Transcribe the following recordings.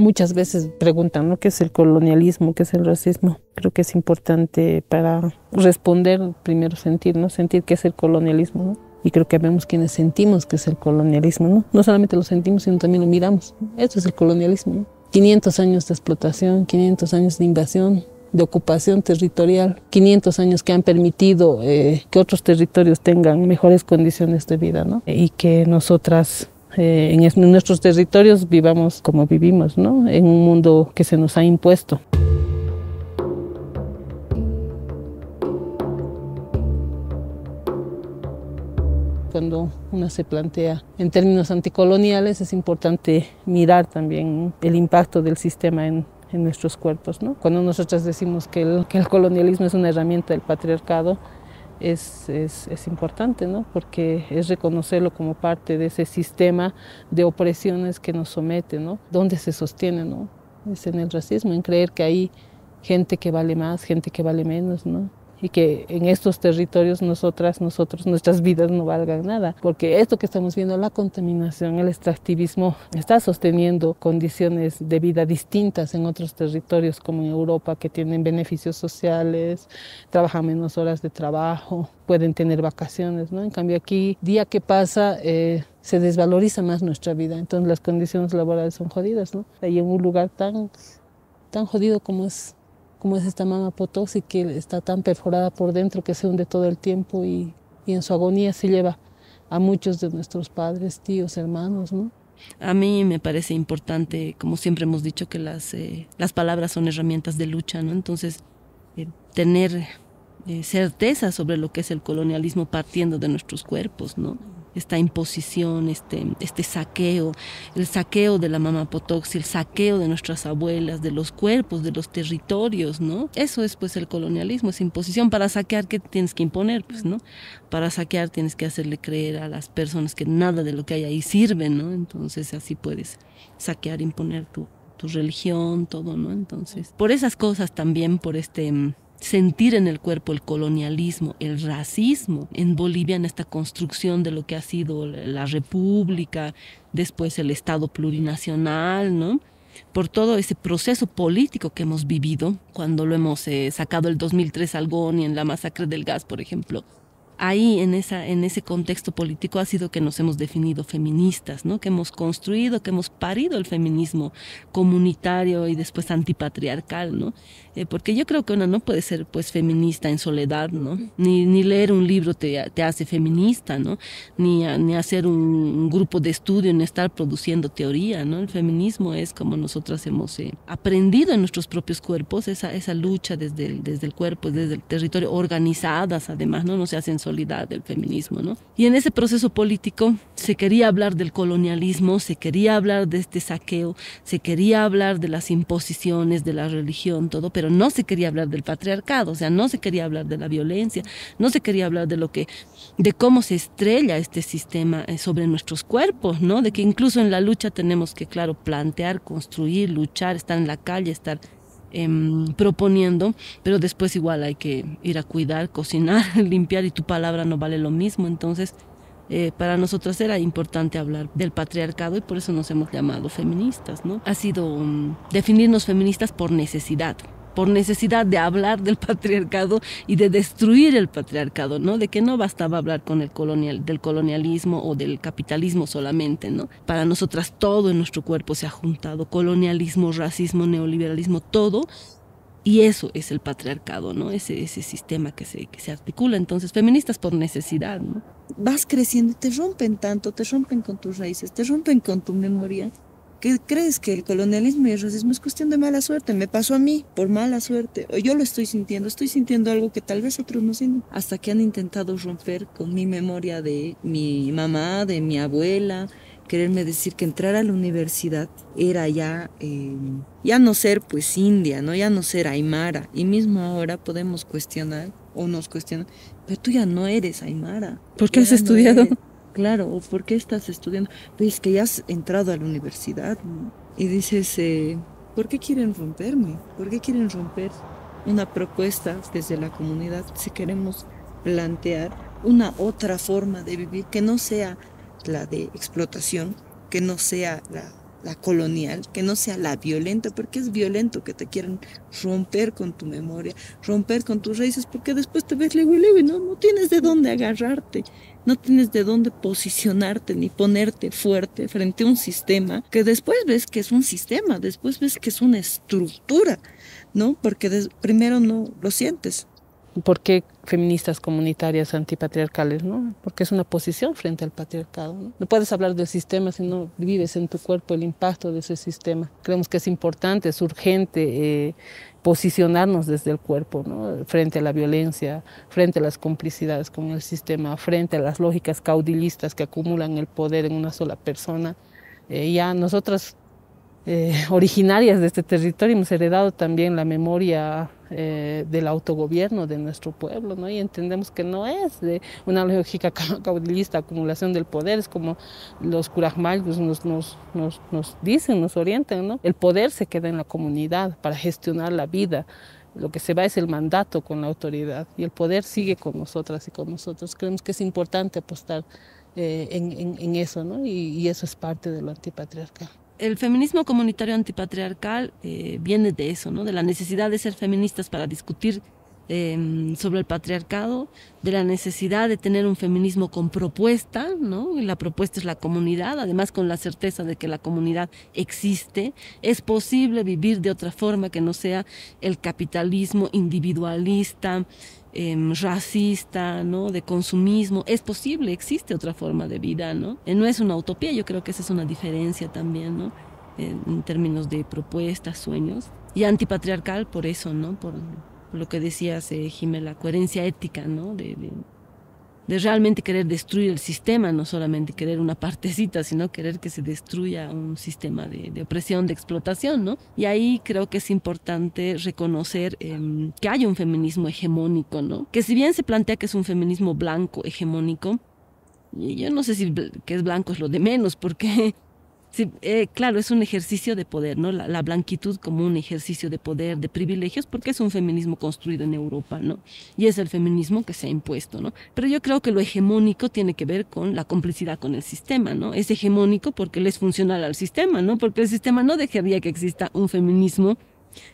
Muchas veces preguntan, ¿no?, ¿qué es el colonialismo? ¿Qué es el racismo? Creo que es importante para responder, primero sentir, ¿no? Sentir qué es el colonialismo, ¿no? Y creo que vemos quienes sentimos que es el colonialismo, ¿no? No solamente lo sentimos, sino también lo miramos. Esto es el colonialismo, ¿no? 500 años de explotación, 500 años de invasión, de ocupación territorial, 500 años que han permitido que otros territorios tengan mejores condiciones de vida, ¿no? Y que nosotras en nuestros territorios vivamos como vivimos, ¿no? En un mundo que se nos ha impuesto. Cuando uno se plantea en términos anticoloniales, es importante mirar también el impacto del sistema en nuestros cuerpos, ¿no? Cuando nosotros decimos que el colonialismo es una herramienta del patriarcado, es importante, ¿no? Porque es reconocerlo como parte de ese sistema de opresiones que nos somete, ¿no? ¿Dónde se sostiene, no? Es en el racismo, en creer que hay gente que vale más, gente que vale menos, ¿no? Y que en estos territorios nosotros, nuestras vidas no valgan nada. Porque esto que estamos viendo, la contaminación, el extractivismo, está sosteniendo condiciones de vida distintas en otros territorios como en Europa, que tienen beneficios sociales, trabajan menos horas de trabajo, pueden tener vacaciones, ¿no? En cambio aquí, día que pasa, se desvaloriza más nuestra vida. Entonces las condiciones laborales son jodidas, ¿no? Y en un lugar tan jodido como es esta Mama Potosí, que está tan perforada por dentro que se hunde todo el tiempo y en su agonía se lleva a muchos de nuestros padres, tíos, hermanos, ¿no? A mí me parece importante, como siempre hemos dicho, que las palabras son herramientas de lucha, ¿no? Entonces, tener certeza sobre lo que es el colonialismo partiendo de nuestros cuerpos, ¿no? Esta imposición, este saqueo, el saqueo de la Mama Potosí, el saqueo de nuestras abuelas, de los cuerpos, de los territorios, ¿no? Eso es pues el colonialismo, es imposición. Para saquear, ¿qué tienes que imponer? Pues, ¿no? Para saquear tienes que hacerle creer a las personas que nada de lo que hay ahí sirve, ¿no? Entonces así puedes saquear, imponer tu religión, todo, ¿no? Entonces, por esas cosas también, por sentir en el cuerpo el colonialismo, el racismo, en Bolivia, en esta construcción de lo que ha sido la república, después el Estado plurinacional, ¿no? Por todo ese proceso político que hemos vivido, cuando lo hemos sacado el 2003 al GONI en la masacre del gas, por ejemplo. Ahí, en ese contexto político, ha sido que nos hemos definido feministas, ¿no? Que hemos construido, que hemos parido el feminismo comunitario y después antipatriarcal, ¿no? Porque yo creo que una no puede ser, pues, feminista en soledad, ¿no? Ni leer un libro te hace feminista, ¿no? Ni hacer un grupo de estudio, ni estar produciendo teoría, ¿no? El feminismo es como nosotras hemos aprendido en nuestros propios cuerpos, esa lucha desde el cuerpo, desde el territorio, organizadas además, ¿no? No se hacen del feminismo, ¿no? Y en ese proceso político se quería hablar del colonialismo, se quería hablar de este saqueo, se quería hablar de las imposiciones, de la religión, todo, pero no se quería hablar del patriarcado, o sea, no se quería hablar de la violencia, no se quería hablar de cómo se estrella este sistema sobre nuestros cuerpos, ¿no? De que incluso en la lucha tenemos que, claro, plantear, construir, luchar, estar en la calle, estar proponiendo, pero después igual hay que ir a cuidar, cocinar, limpiar, y tu palabra no vale lo mismo. Entonces para nosotras era importante hablar del patriarcado y por eso nos hemos llamado feministas, ¿no? Ha sido definirnos feministas por necesidad de hablar del patriarcado y de destruir el patriarcado, ¿no? De que no bastaba hablar con del colonialismo o del capitalismo solamente, ¿no? Para nosotras todo en nuestro cuerpo se ha juntado, colonialismo, racismo, neoliberalismo, todo. Y eso es el patriarcado, ¿no? Ese sistema que se articula. Entonces, feministas por necesidad, ¿no? Vas creciendo y te rompen tanto, te rompen con tus raíces, te rompen con tu memoria. ¿Qué crees que el colonialismo y el racismo es cuestión de mala suerte? Me pasó a mí por mala suerte. O yo lo estoy sintiendo algo que tal vez otros no sienten. Hasta que han intentado romper con mi memoria de mi mamá, de mi abuela, quererme decir que entrar a la universidad era ya no ser pues india, ¿no? Ya no ser aymara. Y mismo ahora podemos cuestionar, o nos cuestionan, pero tú ya no eres aymara. ¿Por qué has estudiado? Claro, ¿o por qué estás estudiando? Pues es que ya has entrado a la universidad, ¿no? Y dices, ¿por qué quieren romperme? ¿Por qué quieren romper una propuesta desde la comunidad? Si queremos plantear una otra forma de vivir que no sea la de explotación, que no sea la colonial, que no sea la violenta, porque es violento que te quieran romper con tu memoria, romper con tus raíces, porque después te ves luego y luego, no tienes de dónde agarrarte, no tienes de dónde posicionarte ni ponerte fuerte frente a un sistema que después ves que es un sistema, después ves que es una estructura, ¿no? Porque primero no lo sientes. ¿Por qué feministas comunitarias antipatriarcales, no? Porque es una posición frente al patriarcado, ¿no? No puedes hablar del sistema si no vives en tu cuerpo el impacto de ese sistema. Creemos que es importante, es urgente posicionarnos desde el cuerpo, ¿no? Frente a la violencia, frente a las complicidades con el sistema, frente a las lógicas caudilistas que acumulan el poder en una sola persona. Ya nosotras, originarias de este territorio, hemos heredado también la memoria del autogobierno de nuestro pueblo, ¿no? Y entendemos que no es de una lógica caudilista, acumulación del poder, es como los curajmayos nos dicen, nos orientan, ¿no? El poder se queda en la comunidad para gestionar la vida. Lo que se va es el mandato con la autoridad y el poder sigue con nosotras y con nosotros. Creemos que es importante apostar en eso, ¿no? Y eso es parte de lo antipatriarcal. El feminismo comunitario antipatriarcal viene de eso, ¿no? De la necesidad de ser feministas para discutir sobre el patriarcado, de la necesidad de tener un feminismo con propuesta, ¿no? Y la propuesta es la comunidad, además con la certeza de que la comunidad existe. Es posible vivir de otra forma que no sea el capitalismo individualista, racista, ¿no? De consumismo. Es posible, existe otra forma de vida, ¿no? No es una utopía, yo creo que esa es una diferencia también, ¿no? En términos de propuestas, sueños. Y antipatriarcal por eso, ¿no? Por lo que decías, Jimé, la coherencia ética, ¿no? De realmente querer destruir el sistema, no solamente querer una partecita, sino querer que se destruya un sistema de opresión, de explotación, ¿no? Y ahí creo que es importante reconocer que hay un feminismo hegemónico, ¿no? Que si bien se plantea que es un feminismo blanco hegemónico, yo no sé si que es blanco es lo de menos, porque sí, claro, es un ejercicio de poder, ¿no? La blanquitud como un ejercicio de poder, de privilegios, porque es un feminismo construido en Europa, ¿no? Y es el feminismo que se ha impuesto, ¿no? Pero yo creo que lo hegemónico tiene que ver con la complicidad con el sistema, ¿no? Es hegemónico porque le es funcional al sistema, ¿no? Porque el sistema no dejaría que exista un feminismo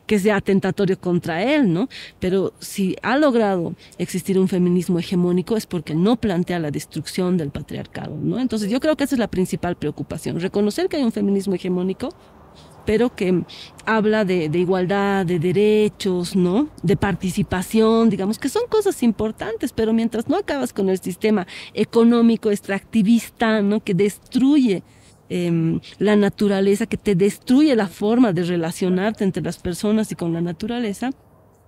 que sea atentatorio contra él, ¿no? Pero si ha logrado existir un feminismo hegemónico es porque no plantea la destrucción del patriarcado, ¿no? Entonces yo creo que esa es la principal preocupación, reconocer que hay un feminismo hegemónico, pero que habla de igualdad, de derechos, ¿no? De participación, digamos, que son cosas importantes, pero mientras no acabas con el sistema económico extractivista, ¿no? Que destruye la naturaleza, que te destruye la forma de relacionarte entre las personas y con la naturaleza,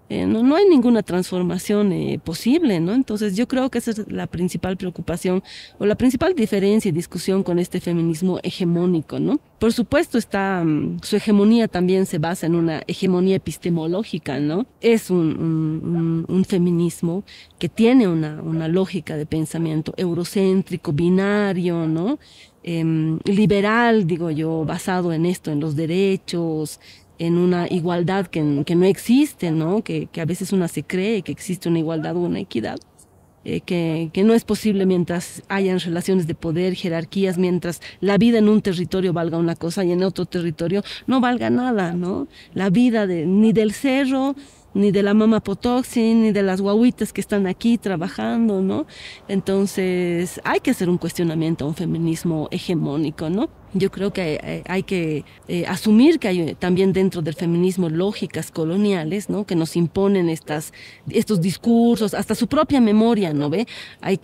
no hay ninguna transformación posible, ¿no? Entonces yo creo que esa es la principal preocupación o la principal diferencia y discusión con este feminismo hegemónico, ¿no? Por supuesto su hegemonía también se basa en una hegemonía epistemológica, ¿no? Es un feminismo que tiene una lógica de pensamiento eurocéntrico, binario, ¿no? Liberal, digo yo, basado en esto, en los derechos, en una igualdad que no existe, ¿no? Que a veces una se cree que existe una igualdad o una equidad, que no es posible mientras hayan relaciones de poder, jerarquías, mientras la vida en un territorio valga una cosa y en otro territorio no valga nada, ¿no? La vida ni del cerro, ni de la mama Potoxi, ni de las guaguitas que están aquí trabajando, ¿no? Entonces hay que hacer un cuestionamiento a un feminismo hegemónico, ¿no? Yo creo que hay que asumir que hay también dentro del feminismo lógicas coloniales, ¿no? Que nos imponen estos discursos, hasta su propia memoria, ¿no ve? Hay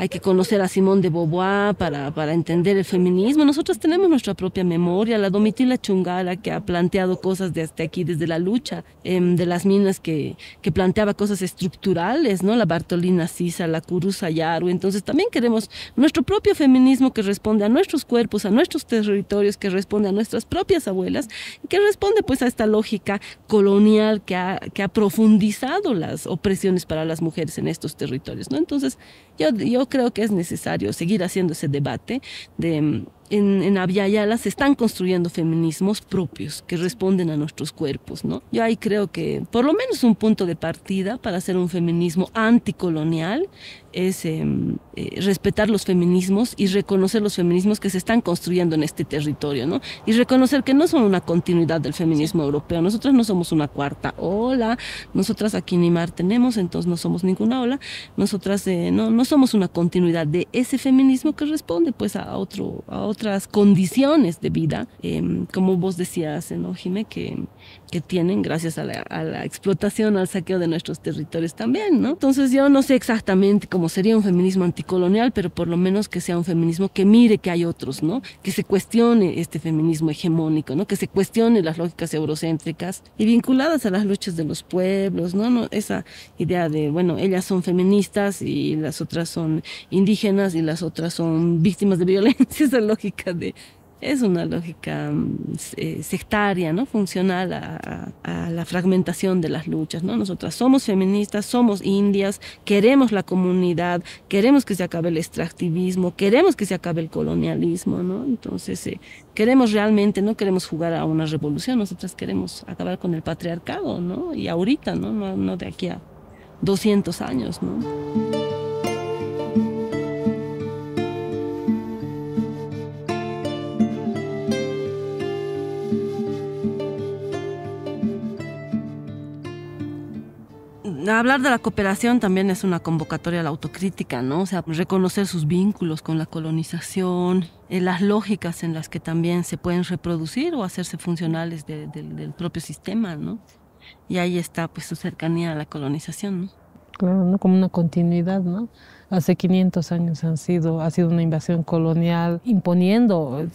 que conocer a Simone de Beauvoir para entender el feminismo. Nosotros tenemos nuestra propia memoria. La Domitila Chungara, que ha planteado cosas desde aquí, desde la lucha de las minas, que planteaba cosas estructurales, ¿no? La Bartolina Sisa, la Kurusa Yaru. Entonces también queremos nuestro propio feminismo que responde a nuestros cuerpos, a nuestros territorios, que responde a nuestras propias abuelas, que responde pues a esta lógica colonial que ha profundizado las opresiones para las mujeres en estos territorios, ¿no? Entonces yo creo que es necesario seguir haciendo ese debate de en Abya Yala se están construyendo feminismos propios que responden a nuestros cuerpos, ¿no? Yo ahí creo que por lo menos un punto de partida para hacer un feminismo anticolonial es respetar los feminismos y reconocer los feminismos que se están construyendo en este territorio, ¿no? Y reconocer que no son una continuidad del feminismo europeo. Nosotros no somos una cuarta ola, nosotras aquí ni mar tenemos, entonces no somos ninguna ola. Nosotras no somos una continuidad de ese feminismo que responde pues a otras condiciones de vida, como vos decías, ¿no, Jimé? Que tienen gracias a la explotación, al saqueo de nuestros territorios también, ¿no? Entonces yo no sé exactamente cómo sería un feminismo anticolonial, pero por lo menos que sea un feminismo que mire que hay otros, ¿no? Que se cuestione este feminismo hegemónico, ¿no? Que se cuestione las lógicas eurocéntricas y vinculadas a las luchas de los pueblos, ¿no? Esa idea de, bueno, ellas son feministas y las otras son indígenas y las otras son víctimas de violencia, esa lógica es una lógica sectaria, ¿no? Funcional a la fragmentación de las luchas, ¿no? Nosotras somos feministas, somos indias, queremos la comunidad, queremos que se acabe el extractivismo, queremos que se acabe el colonialismo, ¿no? Entonces, queremos realmente, no queremos jugar a una revolución, nosotras queremos acabar con el patriarcado, ¿no? Y ahorita, ¿no? No de aquí a 200 años, ¿no? Hablar de la cooperación también es una convocatoria a la autocrítica, ¿no? O sea, reconocer sus vínculos con la colonización, las lógicas en las que también se pueden reproducir o hacerse funcionales del propio sistema, ¿no? Y ahí está pues su cercanía a la colonización, ¿no? Claro, ¿no? Como una continuidad, ¿no? Hace 500 años ha sido una invasión colonial imponiendo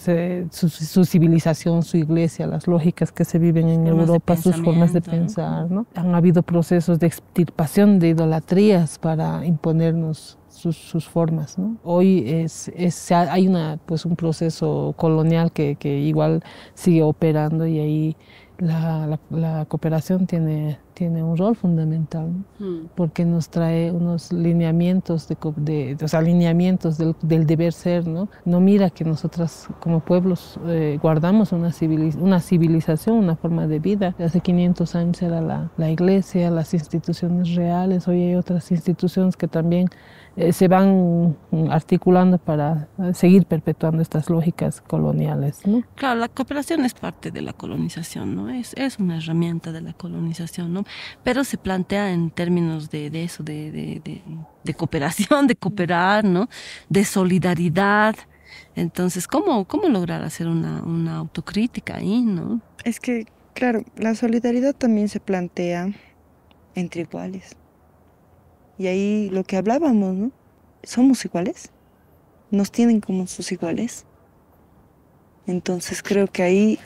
su civilización, su iglesia, las lógicas que se viven en Europa, sus formas de pensar, ¿no? Han habido procesos de extirpación de idolatrías para imponernos sus formas, ¿no? Hoy hay un proceso colonial que igual sigue operando y ahí la cooperación tiene un rol fundamental, ¿no? Porque nos trae unos lineamientos alineamientos del deber ser, ¿no? No mira que nosotras como pueblos guardamos una civilización, una forma de vida. Hace 500 años era la iglesia, las instituciones reales, hoy hay otras instituciones que también se van articulando para seguir perpetuando estas lógicas coloniales, ¿no? Claro, la cooperación es parte de la colonización, ¿no? Es una herramienta de la colonización, ¿no? Pero se plantea en términos de eso, de cooperación, de cooperar, ¿no? De solidaridad. Entonces, ¿cómo lograr hacer una autocrítica ahí, ¿no? Es que, claro, la solidaridad también se plantea entre iguales. Y ahí lo que hablábamos, ¿no? ¿Somos iguales? ¿Nos tienen como sus iguales? Entonces creo que ahí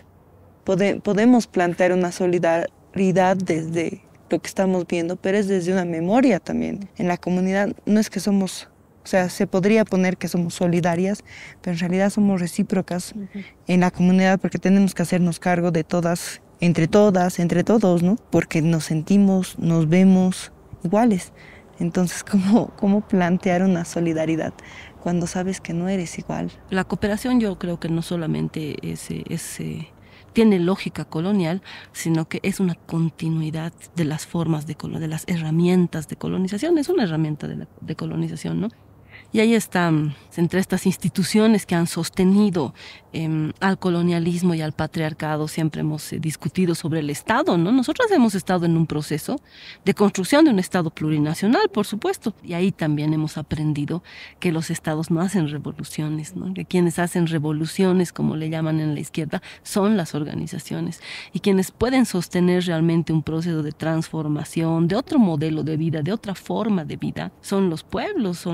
podemos plantear una solidaridad desde lo que estamos viendo, pero es desde una memoria también. En la comunidad no es que somos, o sea, se podría poner que somos solidarias, pero en realidad somos recíprocas en la comunidad porque tenemos que hacernos cargo de todas, entre todos, ¿no? Porque nos sentimos, nos vemos iguales. Entonces, ¿cómo plantear una solidaridad cuando sabes que no eres igual? La cooperación yo creo que no solamente tiene lógica colonial, sino que es una continuidad de las formas de las herramientas de colonización. Es una herramienta de colonización, ¿no? Y ahí están, entre estas instituciones que han sostenido al colonialismo y al patriarcado, siempre hemos discutido sobre el Estado, ¿no? Nosotros hemos estado en un proceso de construcción de un Estado plurinacional, por supuesto, y ahí también hemos aprendido que los Estados no hacen revoluciones, ¿no? Que quienes hacen revoluciones, como le llaman en la izquierda, son las organizaciones, y quienes pueden sostener realmente un proceso de transformación, de otro modelo de vida, de otra forma de vida, son los pueblos,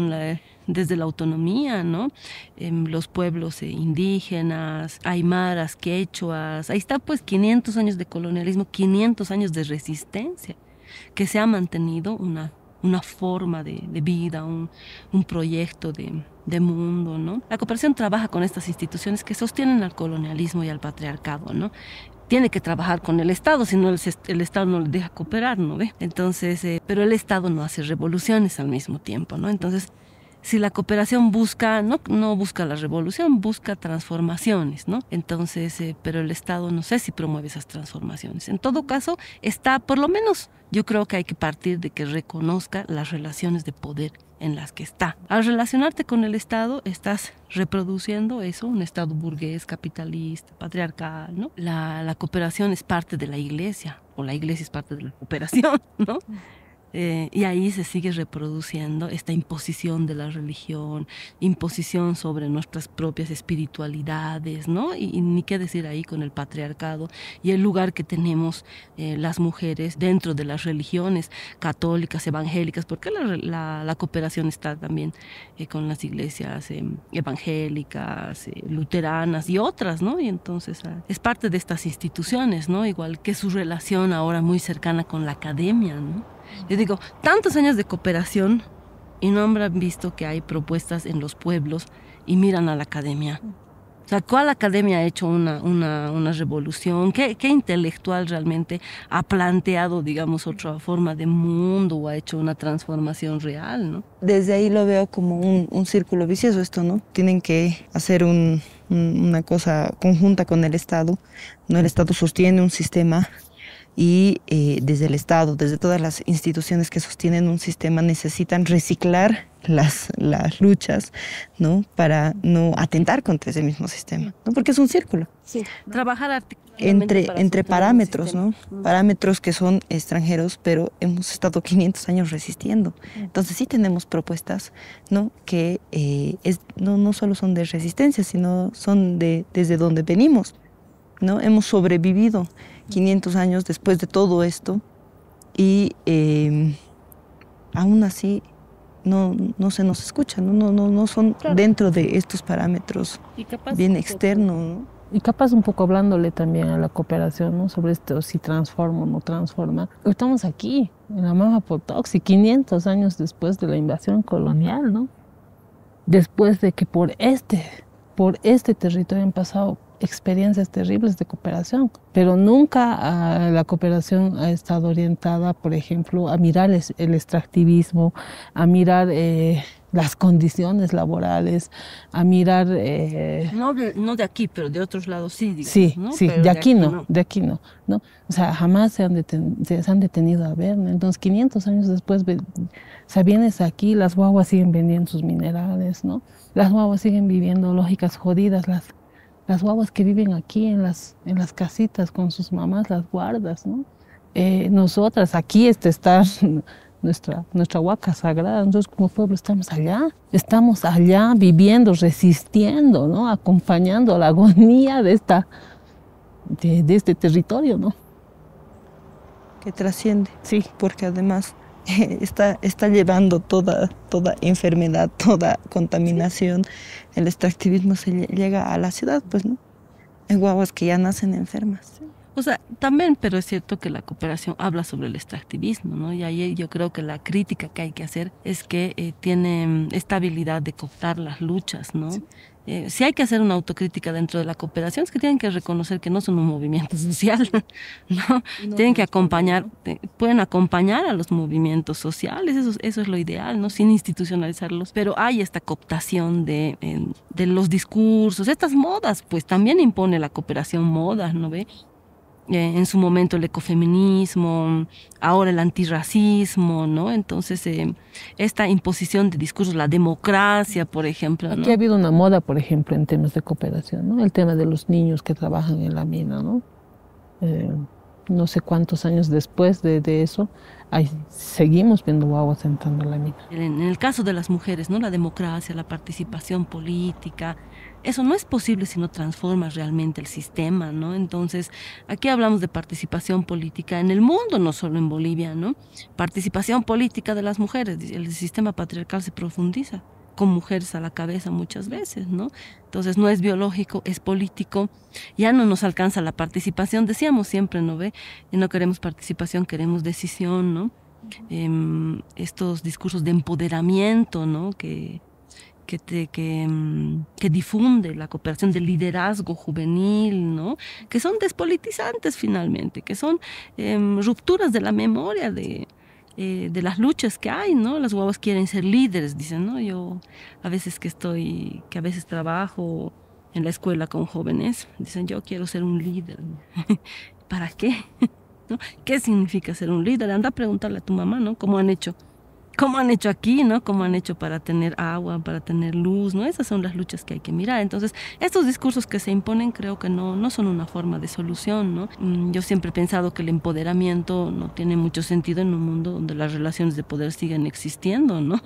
desde la autonomía, ¿no? Los pueblos indígenas, aymaras, quechuas, ahí está pues 500 años de colonialismo, 500 años de resistencia, que se ha mantenido una forma de vida, un proyecto de mundo, ¿no? La cooperación trabaja con estas instituciones que sostienen al colonialismo y al patriarcado, ¿no? Tiene que trabajar con el Estado, si no el Estado no le deja cooperar, ¿no ve? Entonces, pero el Estado no hace revoluciones al mismo tiempo, ¿no? Entonces, si la cooperación busca, no busca la revolución, busca transformaciones, ¿no? Entonces, pero el Estado no sé si promueve esas transformaciones. En todo caso, está, por lo menos, yo creo que hay que partir de que reconozca las relaciones de poder en las que está. Al relacionarte con el Estado, estás reproduciendo eso, un Estado burgués, capitalista, patriarcal, ¿no? La cooperación es parte de la Iglesia, o la Iglesia es parte de la cooperación, ¿no? Y ahí se sigue reproduciendo esta imposición de la religión, imposición sobre nuestras propias espiritualidades, ¿no? Y ni qué decir ahí con el patriarcado y el lugar que tenemos las mujeres dentro de las religiones católicas, evangélicas, porque la cooperación está también con las iglesias evangélicas, luteranas y otras, ¿no? Y entonces es parte de estas instituciones, ¿no? Igual que su relación ahora muy cercana con la academia, ¿no? Yo digo, tantos años de cooperación y no habrán visto que hay propuestas en los pueblos y miran a la academia. O sea, ¿cuál academia ha hecho una revolución? ¿Qué intelectual realmente ha planteado, digamos, otra forma de mundo o ha hecho una transformación real, ¿no? Desde ahí lo veo como un círculo vicioso esto, ¿no? Tienen que hacer una cosa conjunta con el Estado, ¿no? El Estado sostiene un sistema. Y desde el Estado, desde todas las instituciones que sostienen un sistema, necesitan reciclar las luchas, ¿no? Para no atentar contra ese mismo sistema, ¿no? Porque es un círculo. Sí, trabajar articuladamente entre parámetros, ¿no? Parámetros que son extranjeros, pero hemos estado 500 años resistiendo. Entonces sí tenemos propuestas, ¿no? Que no solo son de resistencia, sino son desde donde venimos, ¿no? Hemos sobrevivido 500 años después de todo esto y aún así no se nos escucha, no son dentro de estos parámetros bien externos, ¿no? Y capaz un poco hablándole también a la cooperación, ¿no? Sobre esto, si transforma o no transforma. Estamos aquí, en la Mama Potoxi, 500 años después de la invasión colonial, ¿no? Después de que por este territorio han pasado experiencias terribles de cooperación, pero nunca la cooperación ha estado orientada, por ejemplo, a mirar el extractivismo, a mirar las condiciones laborales, a mirar... No de aquí, pero de otros lados sí, digamos, sí, ¿no? Sí, pero de aquí no. O sea, jamás se han detenido a ver, ¿no? Entonces, 500 años después, o sea, vienes aquí, las guaguas siguen vendiendo sus minerales, ¿no? Las guaguas siguen viviendo lógicas jodidas, las guaguas que viven aquí en las casitas con sus mamás, las guardas, ¿no? Nosotras, aquí está nuestra huaca sagrada, nosotros como pueblo estamos allá viviendo, resistiendo, ¿no? Acompañando la agonía de este territorio, ¿no? Que trasciende, sí, porque además está llevando toda enfermedad, toda contaminación. Sí. El extractivismo se llega a la ciudad, pues, ¿no? Hay guaguas que ya nacen enfermas. Sí. O sea, también, pero es cierto que la cooperación habla sobre el extractivismo, ¿no? Y ahí yo creo que la crítica que hay que hacer es que tiene esta habilidad de cooptar las luchas, ¿no? Sí. Si hay que hacer una autocrítica dentro de la cooperación, es que tienen que reconocer que no son un movimiento social, ¿no? Tienen que pueden acompañar a los movimientos sociales, eso es lo ideal, ¿no? Sin institucionalizarlos, pero hay esta cooptación de los discursos, estas modas, pues también impone la cooperación modas, ¿no ve? En su momento el ecofeminismo, ahora el antirracismo, ¿no? Entonces, esta imposición de discursos, la democracia, por ejemplo, ¿no? Aquí ha habido una moda, por ejemplo, en temas de cooperación, ¿no? El tema de los niños que trabajan en la mina, ¿no? No sé cuántos años después de eso, seguimos viendo guaguas entrando a la mina. En el caso de las mujeres, ¿no? La democracia, la participación política, eso no es posible si no transformas realmente el sistema, ¿no? Entonces, aquí hablamos de participación política en el mundo, no solo en Bolivia, ¿no? Participación política de las mujeres, el sistema patriarcal se profundiza con mujeres a la cabeza muchas veces, ¿no? Entonces no es biológico, es político, ya no nos alcanza la participación, decíamos siempre, ¿no ve? Y no queremos participación, queremos decisión, ¿no? Estos discursos de empoderamiento, ¿no? Que difunde la cooperación, del liderazgo juvenil, ¿no? Que son despolitizantes finalmente, que son rupturas de la memoria de de las luchas que hay, ¿no? Las guaguas quieren ser líderes, dicen, ¿no? Yo a veces que a veces trabajo en la escuela con jóvenes, dicen, yo quiero ser un líder. ¿Para qué? ¿No? ¿Qué significa ser un líder? Anda a preguntarle a tu mamá, ¿no? ¿Cómo han hecho? ¿Cómo han hecho aquí, no? ¿Cómo han hecho para tener agua, para tener luz, no? Esas son las luchas que hay que mirar. Entonces, estos discursos que se imponen creo que no son una forma de solución, ¿no? Yo siempre he pensado que el empoderamiento no tiene mucho sentido en un mundo donde las relaciones de poder siguen existiendo, ¿no?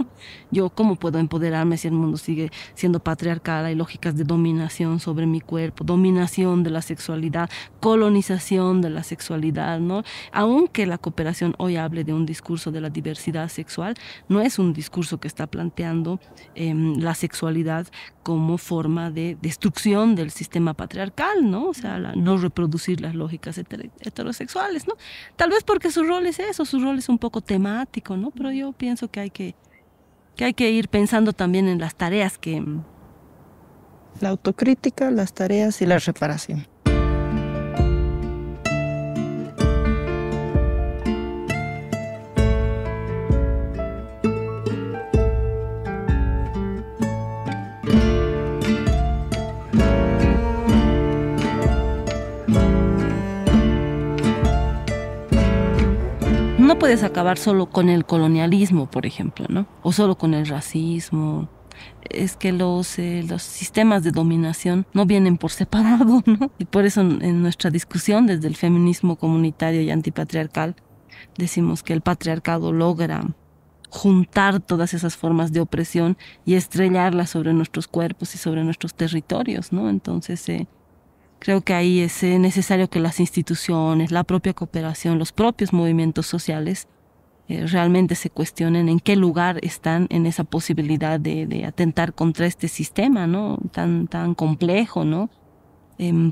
Yo, ¿cómo puedo empoderarme si el mundo sigue siendo patriarcal? Hay lógicas de dominación sobre mi cuerpo, dominación de la sexualidad, colonización de la sexualidad, ¿no? Aunque la cooperación hoy hable de un discurso de la diversidad sexual, no es un discurso que está planteando la sexualidad como forma de destrucción del sistema patriarcal, ¿no? O sea, no reproducir las lógicas heterosexuales, ¿no? Tal vez porque su rol es eso, su rol es un poco temático, ¿no? Pero yo pienso que hay que ir pensando también en las tareas que... La autocrítica, las tareas y la reparación. No puedes acabar solo con el colonialismo, por ejemplo, ¿no? O solo con el racismo. Es que los sistemas de dominación no vienen por separado, ¿no? Y por eso en nuestra discusión desde el feminismo comunitario y antipatriarcal decimos que el patriarcado logra juntar todas esas formas de opresión y estrellarlas sobre nuestros cuerpos y sobre nuestros territorios, ¿no? Entonces, creo que ahí es necesario que las instituciones, la propia cooperación, los propios movimientos sociales realmente se cuestionen en qué lugar están en esa posibilidad de atentar contra este sistema, ¿no? Tan complejo, ¿no?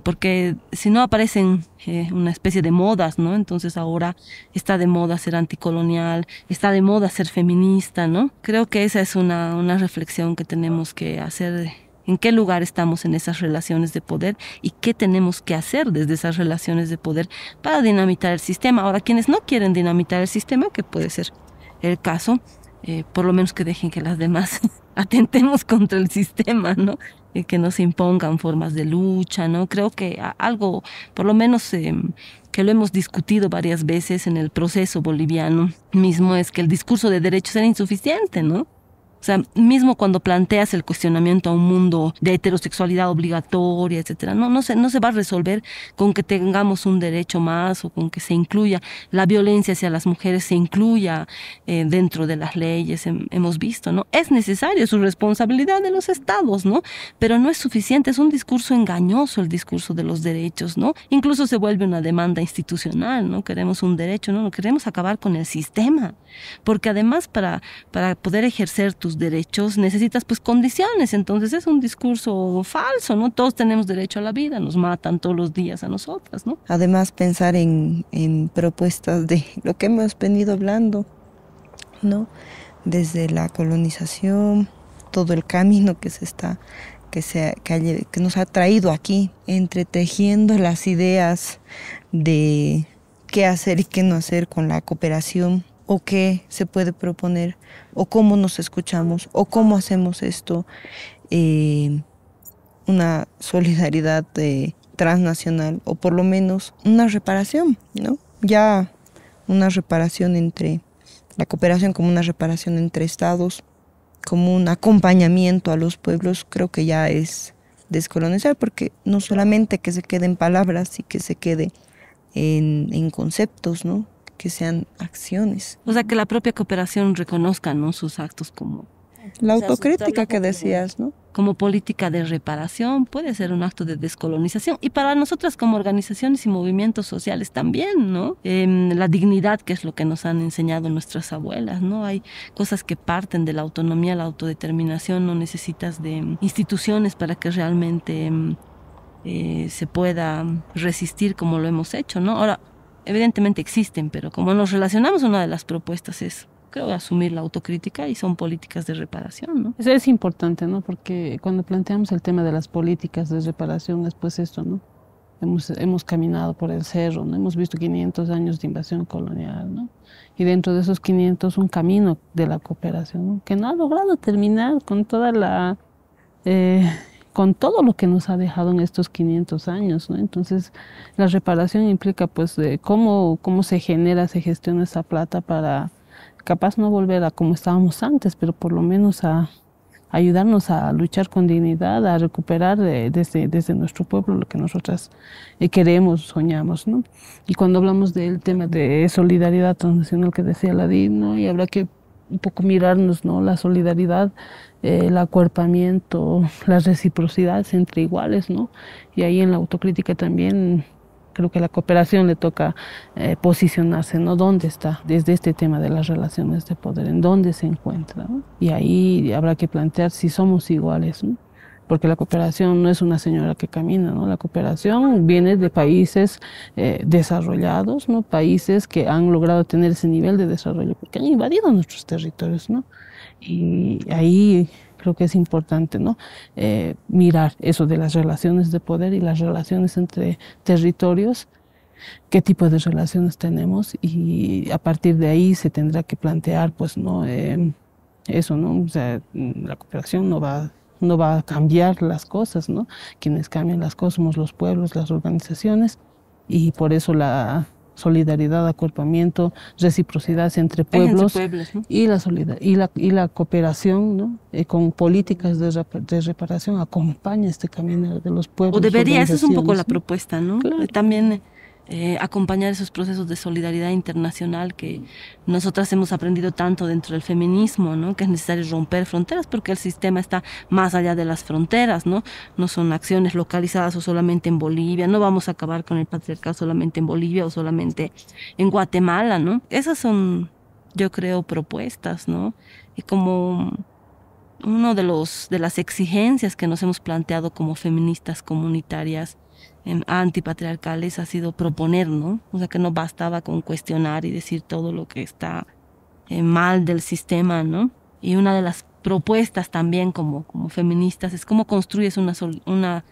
Porque si no aparecen una especie de modas, ¿no? Entonces ahora está de moda ser anticolonial, está de moda ser feminista, ¿no? Creo que esa es una reflexión que tenemos que hacer. ¿En qué lugar estamos en esas relaciones de poder y qué tenemos que hacer desde esas relaciones de poder para dinamitar el sistema? Ahora, quienes no quieren dinamitar el sistema, que puede ser el caso, por lo menos que dejen que las demás atentemos contra el sistema, ¿no? Que no se impongan formas de lucha, ¿no? Creo que algo, por lo menos que lo hemos discutido varias veces en el proceso boliviano mismo, es que el discurso de derechos era insuficiente, ¿no? O sea, mismo cuando planteas el cuestionamiento a un mundo de heterosexualidad obligatoria, etcétera, no se va a resolver con que tengamos un derecho más o con que se incluya la violencia hacia las mujeres, se incluya dentro de las leyes. Hemos visto, ¿no? Es necesario, es su responsabilidad de los estados, ¿no? Pero no es suficiente, es un discurso engañoso el discurso de los derechos, ¿no? Incluso se vuelve una demanda institucional, ¿no? Queremos un derecho, no queremos acabar con el sistema, porque además para poder ejercer tus derechos necesitas pues condiciones, entonces es un discurso falso, ¿no? Todos tenemos derecho a la vida, nos matan todos los días a nosotras, ¿no? Además, pensar en propuestas de lo que hemos venido hablando, ¿no? Desde la colonización, todo el camino que nos ha traído aquí, entretejiendo las ideas de qué hacer y qué no hacer con la cooperación, o qué se puede proponer, o cómo nos escuchamos, o cómo hacemos esto, una solidaridad transnacional, o por lo menos una reparación, ¿no? Ya una reparación la cooperación como una reparación entre estados, como un acompañamiento a los pueblos, creo que ya es descolonizar, porque no solamente que se quede en palabras y que se quede en conceptos, ¿no? Que sean acciones. O sea, que la propia cooperación reconozca, ¿no? Sus actos como... La autocrítica que decías, ¿no? Como política de reparación, puede ser un acto de descolonización. Y para nosotras como organizaciones y movimientos sociales también, ¿no? La dignidad, que es lo que nos han enseñado nuestras abuelas, ¿no? Hay cosas que parten de la autonomía, la autodeterminación, no necesitas de instituciones para que realmente se pueda resistir como lo hemos hecho, ¿no? Ahora, evidentemente existen, pero como nos relacionamos, una de las propuestas es, creo, asumir la autocrítica y son políticas de reparación, ¿no? Eso es importante, ¿no? Porque cuando planteamos el tema de las políticas de reparación es pues esto, ¿no? hemos caminado por el cerro, ¿no? Hemos visto 500 años de invasión colonial, ¿no? Y dentro de esos 500 un camino de la cooperación, ¿no? Que no ha logrado terminar con toda con todo lo que nos ha dejado en estos 500 años, ¿no? Entonces, la reparación implica, pues, cómo se genera, se gestiona esa plata para, capaz no volver a como estábamos antes, pero por lo menos a ayudarnos a luchar con dignidad, a recuperar desde nuestro pueblo lo que nosotras queremos, soñamos, ¿no? Y cuando hablamos del tema de solidaridad transnacional que decía Ladín, ¿no? Y habrá que un poco mirarnos, ¿no? La solidaridad, el acuerpamiento, las reciprocidades entre iguales, ¿no? Y ahí en la autocrítica también creo que a la cooperación le toca posicionarse, ¿no? ¿Dónde está? Desde este tema de las relaciones de poder, ¿en dónde se encuentra? ¿No? Y ahí habrá que plantear si somos iguales, ¿no? Porque la cooperación no es una señora que camina, ¿no? La cooperación viene de países desarrollados, ¿no? Países que han logrado tener ese nivel de desarrollo, porque han invadido nuestros territorios, ¿no? Y ahí creo que es importante, ¿no? Mirar eso de las relaciones de poder y las relaciones entre territorios, qué tipo de relaciones tenemos, y a partir de ahí se tendrá que plantear, pues, ¿no? Eso, ¿no? O sea, la cooperación no va a cambiar las cosas, ¿no? Quienes cambian las cosas somos los pueblos, las organizaciones, y por eso la solidaridad, acuerpamiento, reciprocidad entre pueblos, ¿no? y la cooperación, ¿no? Con políticas de reparación acompaña este camino de los pueblos. O debería, esa es un poco la propuesta, ¿no? Claro. También acompañar esos procesos de solidaridad internacional que nosotras hemos aprendido tanto dentro del feminismo, ¿no? Que es necesario romper fronteras porque el sistema está más allá de las fronteras, ¿no? No son acciones localizadas o solamente en Bolivia, no vamos a acabar con el patriarcado solamente en Bolivia o solamente en Guatemala, ¿no? Esas son, yo creo, propuestas, ¿no? Y como uno de las exigencias que nos hemos planteado como feministas comunitarias antipatriarcales ha sido proponer, ¿no? O sea, que no bastaba con cuestionar y decir todo lo que está mal del sistema, ¿no? Y una de las propuestas también como feministas es cómo construyes una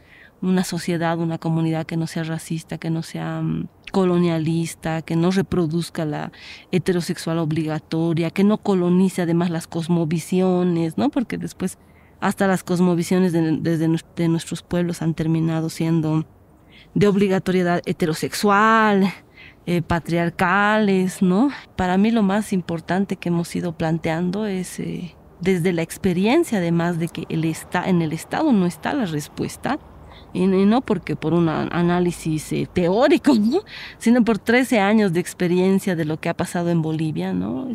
sociedad, una comunidad que no sea racista, que no sea colonialista, que no reproduzca la heterosexual obligatoria, que no colonice además las cosmovisiones, ¿no? Porque después hasta las cosmovisiones de nuestros pueblos han terminado siendo de obligatoriedad heterosexual, patriarcales, ¿no? Para mí lo más importante que hemos ido planteando es desde la experiencia, además de que en el Estado no está la respuesta, y no porque por un análisis teórico, ¿no? Sino por 13 años de experiencia de lo que ha pasado en Bolivia, ¿no?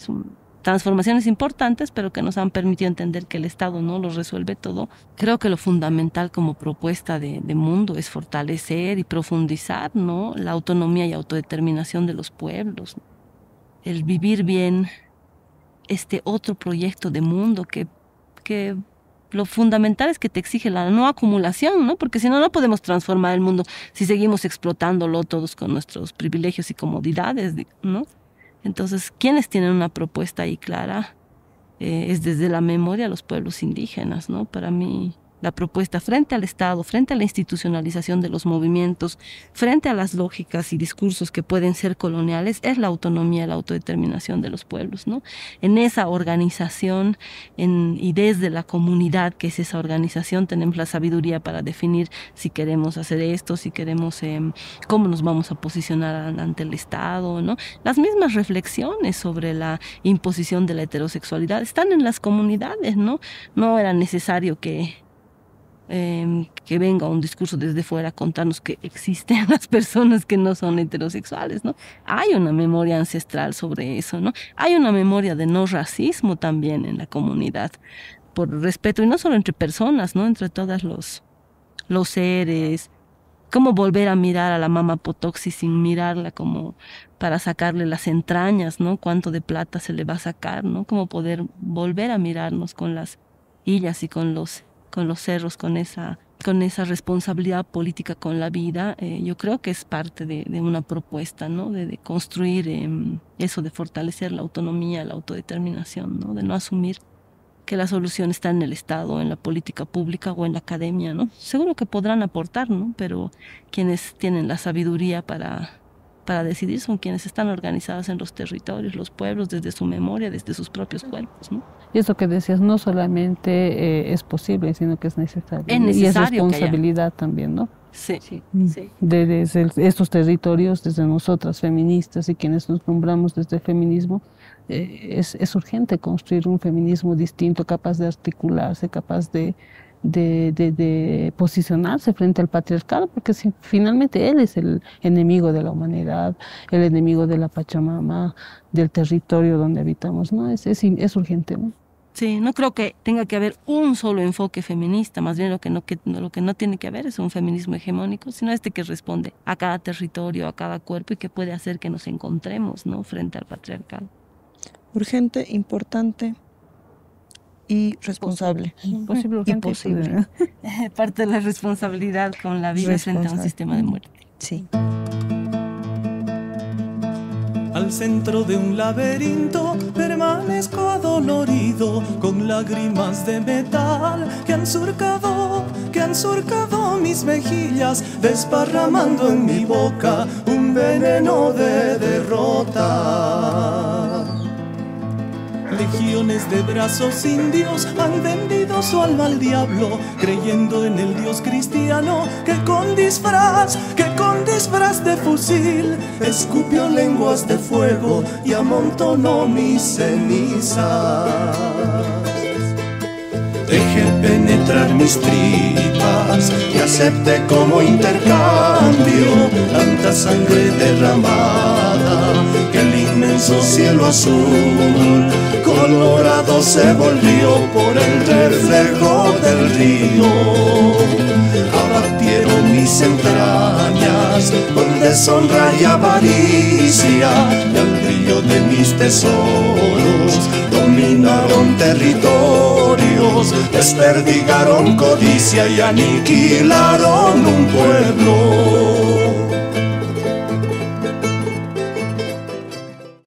Transformaciones importantes, pero que nos han permitido entender que el Estado no lo resuelve todo. Creo que lo fundamental como propuesta de mundo es fortalecer y profundizar, ¿no? La autonomía y autodeterminación de los pueblos. El vivir bien este otro proyecto de mundo que lo fundamental es que te exige la no acumulación, ¿no? Porque si no, no podemos transformar el mundo si seguimos explotándolo todos con nuestros privilegios y comodidades, ¿no? Entonces, ¿quiénes tienen una propuesta ahí clara? Es desde la memoria a los pueblos indígenas, ¿no? Para mí, la propuesta frente al Estado, frente a la institucionalización de los movimientos, frente a las lógicas y discursos que pueden ser coloniales, es la autonomía, la autodeterminación de los pueblos, ¿no? En esa organización y desde la comunidad, que es esa organización, tenemos la sabiduría para definir si queremos hacer esto, si queremos, cómo nos vamos a posicionar ante el Estado, ¿no? Las mismas reflexiones sobre la imposición de la heterosexualidad están en las comunidades, ¿no? No era necesario que venga un discurso desde fuera a contarnos que existen las personas que no son heterosexuales, ¿no? Hay una memoria ancestral sobre eso, ¿no? Hay una memoria de no racismo también en la comunidad, por respeto, y no solo entre personas, ¿no? Entre todos los seres. Cómo volver a mirar a la mama Potoxi sin mirarla como para sacarle las entrañas, ¿no? Cuánto de plata se le va a sacar, ¿no? Cómo poder volver a mirarnos con las illas y con los cerros, con esa responsabilidad política con la vida. Yo creo que es parte de una propuesta, ¿no? De construir eso, de fortalecer la autonomía, la autodeterminación, ¿no? De no asumir que la solución está en el Estado, en la política pública o en la academia, ¿no? Seguro que podrán aportar, ¿no? Pero quienes tienen la sabiduría para decidir son quienes están organizados en los territorios, los pueblos, desde su memoria, desde sus propios cuerpos, ¿no? Y eso que decías, no solamente es posible, sino que es necesario. Es necesario. Y es responsabilidad también, ¿no? Sí, Sí. sí. Desde estos territorios, desde nosotras feministas y quienes nos nombramos desde el feminismo, es urgente construir un feminismo distinto, capaz de articularse, capaz de posicionarse frente al patriarcado, porque finalmente él es el enemigo de la humanidad, el enemigo de la Pachamama, del territorio donde habitamos, ¿no? Es urgente, ¿no? Sí, no creo que tenga que haber un solo enfoque feminista, más bien lo que no tiene que haber es un feminismo hegemónico, sino este que responde a cada territorio, a cada cuerpo y que puede hacer que nos encontremos, ¿no?, frente al patriarcado. Urgente, importante y responsable. Posible, urgente, imposible. Parte de la responsabilidad con la vida frente a un sistema de muerte. Sí. Al centro de un laberinto permanezco adolorido, con lágrimas de metal que han surcado mis mejillas, desparramando en mi boca un veneno de derrota. Legiones de brazos indios han vendido su alma al diablo, creyendo en el Dios cristiano que con disfraz de fusil escupió lenguas de fuego y amontonó mis cenizas. Deje penetrar mis tripas y acepte como intercambio tanta sangre derramada que el inmenso cielo azul colorado se volvió por el reflejo del río. Abatieron mis entrañas con deshonra y avaricia, y al brillo de mis tesoros dominaron territorios, desperdigaron codicia y aniquilaron